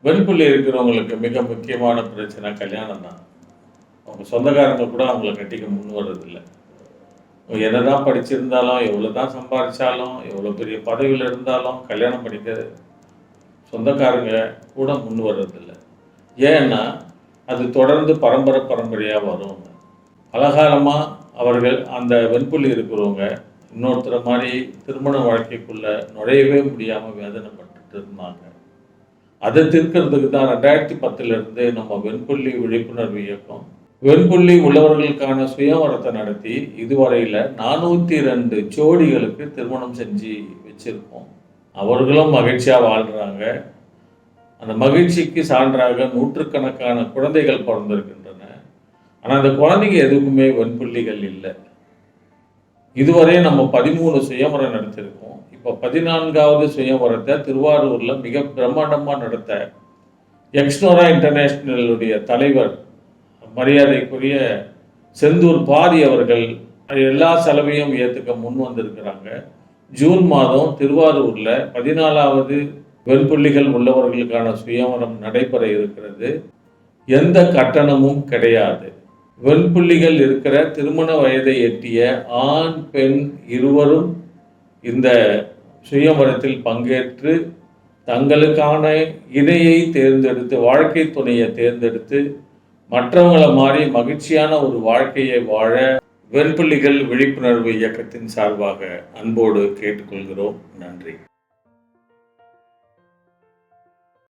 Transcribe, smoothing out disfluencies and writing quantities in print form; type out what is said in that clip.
வெண்புள்ளி இருக்கிறவங்களுக்கு மிக முக்கியமான பிரச்சனை கல்யாணம் தான். அவங்க சொந்தக்காரங்க கூட அவங்கள கட்டிக்க முன் வர்றதில்லை. என்னதான் படிச்சிருந்தாலும், எவ்வளோ தான் சம்பாதிச்சாலும், எவ்வளோ பெரிய பதவியில் இருந்தாலும் கல்யாணம் பண்ணிக்க சொந்தக்காரங்க கூட முன் வர்றதில்லை. ஏன்னா அது தொடர்ந்து பரம்பரையாக வரும். பலகாலமாக அவர்கள் அந்த வெண்புள்ளி இருக்கிறவங்க இன்னொருத்தரை மாதிரி திருமண வாழ்க்கைக்குள்ளே நுழையவே முடியாமல் வேதனைப்பட்டு இருந்தாங்க. அதை தீர்க்கிறதுக்கு தான் 2010 நம்ம வெண்புள்ளி விழிப்புணர்வு இயக்கம் வெண்புள்ளி உள்ளவர்களுக்கான சுயவரத்தை நடத்தி இதுவரையில் 402 ஜோடிகளுக்கு திருமணம் செஞ்சு வச்சுருக்கோம். அவர்களும் மகிழ்ச்சியாக வாழ்கிறாங்க. அந்த மகிழ்ச்சிக்கு சான்றாக நூற்றுக்கணக்கான குழந்தைகள் பிறந்திருக்கின்றன. ஆனால் அந்த குழந்தைங்க எதுக்குமே வெண்புள்ளிகள் இல்லை. இதுவரை நம்ம 13 சுயவரம் நடத்தியிருக்கோம். இப்போ 14வது சுயவரத்தை திருவாரூரில் மிக பிரம்மாண்டமாக நடத்த எக்ஸ்னோரா இன்டர்நேஷ்னலுடைய தலைவர் மரியாதைக்குரிய செந்தூர் பாரி அவர்கள் எல்லா செலவையும் ஏற்றுக்க முன் வந்திருக்கிறாங்க. ஜூன் மாதம் திருவாரூரில் 14வது வெண்புள்ளிகள் உள்ளவர்களுக்கான சுயவரம் நடைபெற இருக்கிறது. எந்த கட்டணமும் கிடையாது. வெண்புள்ளிகள் இருக்கிற திருமண வயதை எட்டிய ஆண் பெண் இருவரும் இந்த சுயவரத்தில் பங்கேற்று தங்களுக்கான இணையை தேர்ந்தெடுத்து வாழ்க்கை துணையை தேர்ந்தெடுத்து மற்றவங்களை மாதிரி மகிழ்ச்சியான ஒரு வாழ்க்கையை வாழ வெண்புள்ளிகள் விழிப்புணர்வு இயக்கத்தின் சார்பாக அன்போடு கேட்டுக்கொள்கிறோம். நன்றி.